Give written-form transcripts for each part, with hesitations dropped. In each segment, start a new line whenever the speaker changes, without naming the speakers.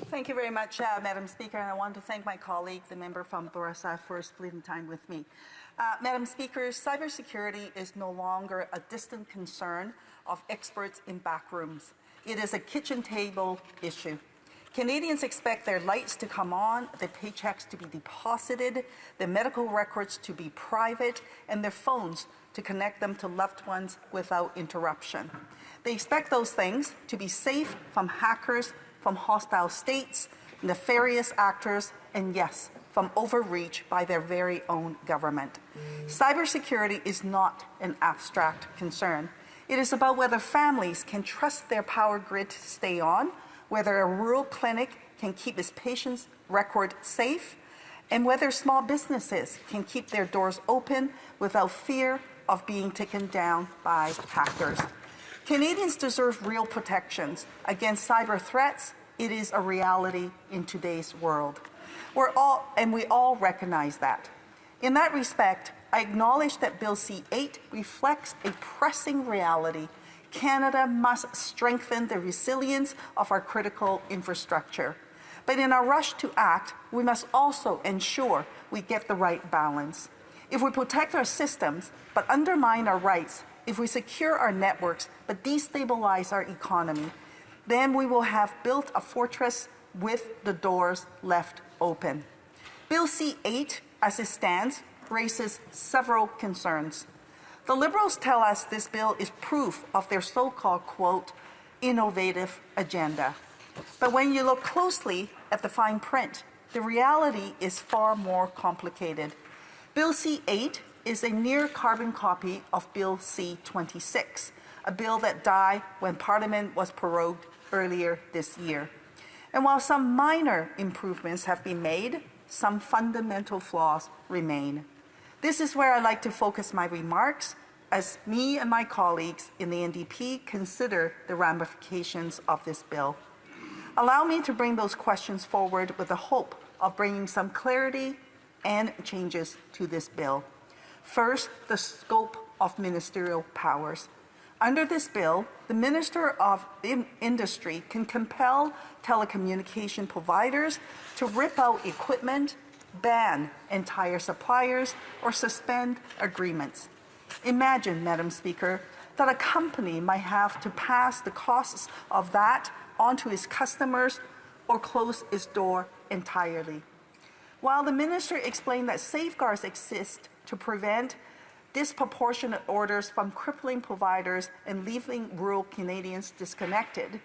Thank you very much, Madam Speaker, and I want to thank my colleague, the member from Barossa, for splitting time with me. Madam Speaker, cybersecurity is no longer a distant concern of experts in back rooms. It is a kitchen table issue. Canadians expect their lights to come on, their paychecks to be deposited, their medical records to be private, and their phones to connect them to loved ones without interruption. They expect those things to be safe from hackers, from hostile states, nefarious actors, and yes, from overreach by their very own government. Cybersecurity is not an abstract concern. It is about whether families can trust their power grid to stay on, whether a rural clinic can keep its patients' record safe, and whether small businesses can keep their doors open without fear of being taken down by hackers. Canadians deserve real protections against cyber threats. It is a reality in today's world. We all recognize that. In that respect, I acknowledge that Bill C-8 reflects a pressing reality. Canada must strengthen the resilience of our critical infrastructure. But in our rush to act, we must also ensure we get the right balance. If we protect our systems but undermine our rights, if we secure our networks but destabilize our economy, then we will have built a fortress with the doors left open. Bill C-8, as it stands, raises several concerns. The Liberals tell us this bill is proof of their so-called, quote, innovative agenda. But when you look closely at the fine print, the reality is far more complicated. Bill C-8 is a near carbon copy of Bill C-26, a bill that died when Parliament was prorogued earlier this year. And while some minor improvements have been made, some fundamental flaws remain. This is where I'd like to focus my remarks as me and my colleagues in the NDP consider the ramifications of this bill. Allow me to bring those questions forward with the hope of bringing some clarity and changes to this bill. First, the scope of ministerial powers. Under this bill, the Minister of Industry can compel telecommunication providers to rip out equipment, ban entire suppliers, or suspend agreements. Imagine, Madam Speaker, that a company might have to pass the costs of that onto its customers or close its door entirely. While the Minister explained that safeguards exist to prevent disproportionate orders from crippling providers and leaving rural Canadians disconnected,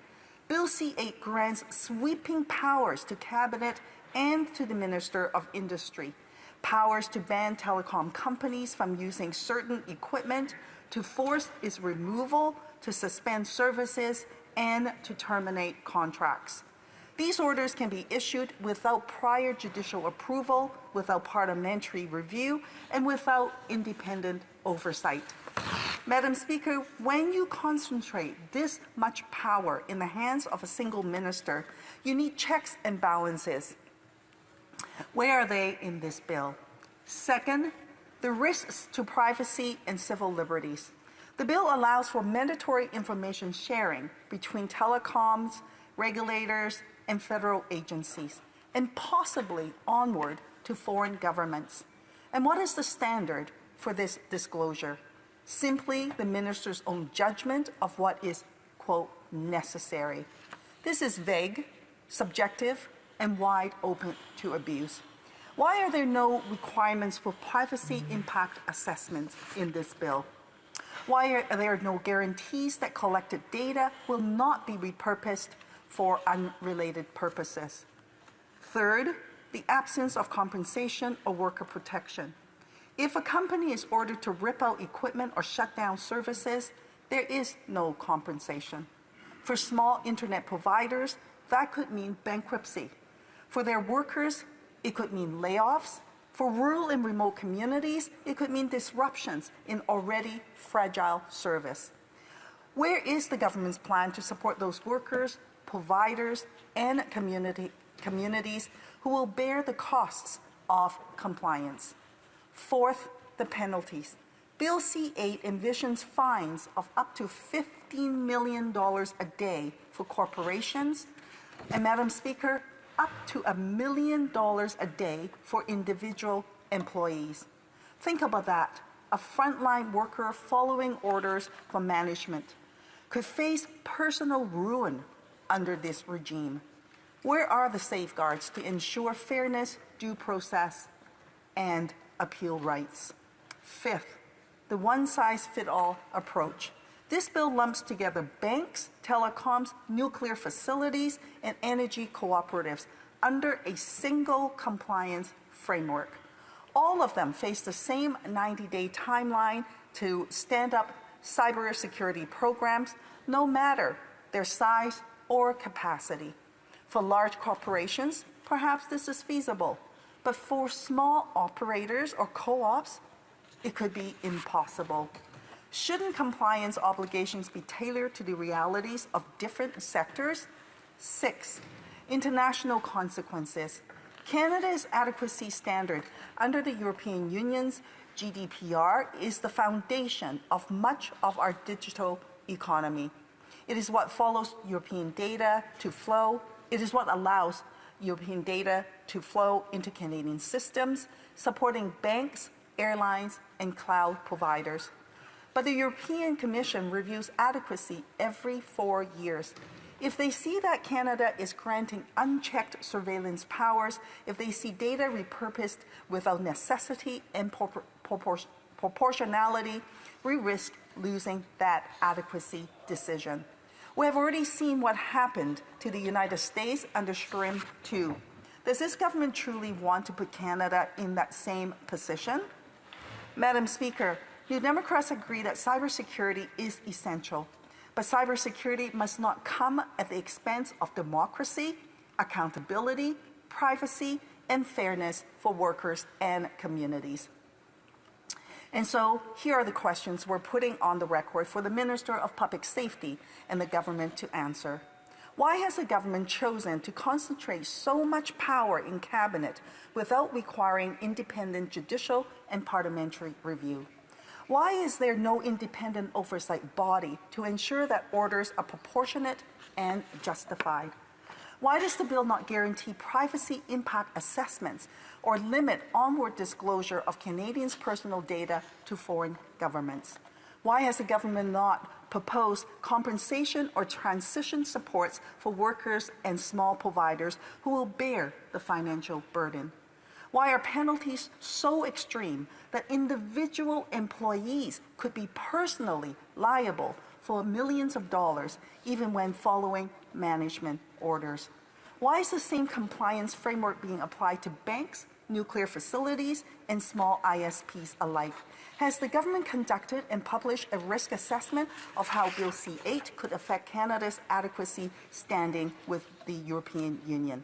Bill C-8 grants sweeping powers to Cabinet and to the Minister of Industry, powers to ban telecom companies from using certain equipment, to force its removal, to suspend services, and to terminate contracts. These orders can be issued without prior judicial approval, without parliamentary review, and without independent oversight. Madam Speaker, when you concentrate this much power in the hands of a single minister, you need checks and balances. Where are they in this bill? Second, the risks to privacy and civil liberties. The bill allows for mandatory information sharing between telecoms, regulators, and federal agencies, and possibly onward to foreign governments. And what is the standard for this disclosure? Simply the minister's own judgment of what is, quote, necessary. This is vague, subjective, and wide open to abuse. Why are there no requirements for privacy impact assessments in this bill? Why are there no guarantees that collected data will not be repurposed for unrelated purposes? Third, the absence of compensation or worker protection. If a company is ordered to rip out equipment or shut down services, there is no compensation. For small internet providers, that could mean bankruptcy. For their workers, it could mean layoffs. For rural and remote communities, it could mean disruptions in already fragile service. Where is the government's plan to support those workers, providers, and communities who will bear the costs of compliance? Fourth, the penalties. Bill C-8 envisions fines of up to $15 million a day for corporations, And Madam Speaker, up to $1 million a day for individual employees. Think about that. A frontline worker following orders from management could face personal ruin under this regime. Where are the safeguards to ensure fairness, due process, and appeal rights? Fifth, the one-size-fits-all approach. This bill lumps together banks, telecoms, nuclear facilities, and energy cooperatives under a single compliance framework. All of them face the same 90-day timeline to stand up cybersecurity programs, no matter their size or capacity. For large corporations, perhaps this is feasible, but for small operators or co-ops, it could be impossible. Shouldn't compliance obligations be tailored to the realities of different sectors? 6, international consequences. Canada's adequacy standard under the European Union's GDPR is the foundation of much of our digital economy. It is what follows European data to flow. It is what allows European data to flow into Canadian systems, supporting banks, airlines, and cloud providers. But the European Commission reviews adequacy every 4 years. If they see that Canada is granting unchecked surveillance powers, if they see data repurposed without necessity and proportionality, we risk losing that adequacy decision. We have already seen what happened to the United States under Schrems II. Does this government truly want to put Canada in that same position? Madam Speaker, New Democrats agree that cybersecurity is essential, but cybersecurity must not come at the expense of democracy, accountability, privacy, and fairness for workers and communities. And so here are the questions we're putting on the record for the Minister of Public Safety and the government to answer. Why has the government chosen to concentrate so much power in Cabinet without requiring independent judicial and parliamentary review? Why is there no independent oversight body to ensure that orders are proportionate and justified? Why does the bill not guarantee privacy impact assessments or limit onward disclosure of Canadians' personal data to foreign governments? Why has the government not proposed compensation or transition supports for workers and small providers who will bear the financial burden? Why are penalties so extreme that individual employees could be personally liable for millions of dollars even when following management orders? Why is the same compliance framework being applied to banks, nuclear facilities, and small ISPs alike? Has the government conducted and published a risk assessment of how Bill C-8 could affect Canada's adequacy standing with the European Union?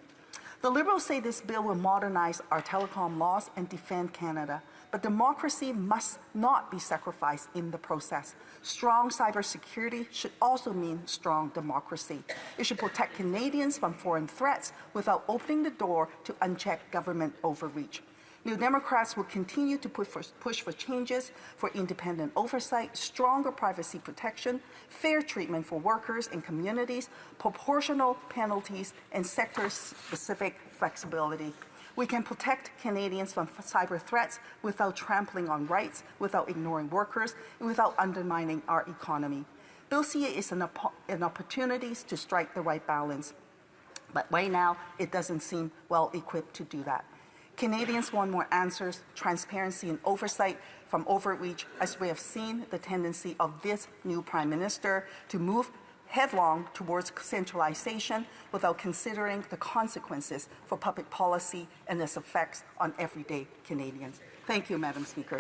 The Liberals say this bill will modernize our telecom laws and defend Canada, but democracy must not be sacrificed in the process. Strong cybersecurity should also mean strong democracy. It should protect Canadians from foreign threats without opening the door to unchecked government overreach. New Democrats will continue to push for changes for independent oversight, stronger privacy protection, fair treatment for workers and communities, proportional penalties, and sector-specific flexibility. We can protect Canadians from cyber threats without trampling on rights, without ignoring workers, and without undermining our economy. Bill C-8 is an opportunity to strike the right balance, but right now it doesn't seem well equipped to do that. Canadians want more answers, transparency, and oversight from overreach, as we have seen the tendency of this new Prime Minister to move headlong towards centralization without considering the consequences for public policy and its effects on everyday Canadians. Thank you, Madam Speaker.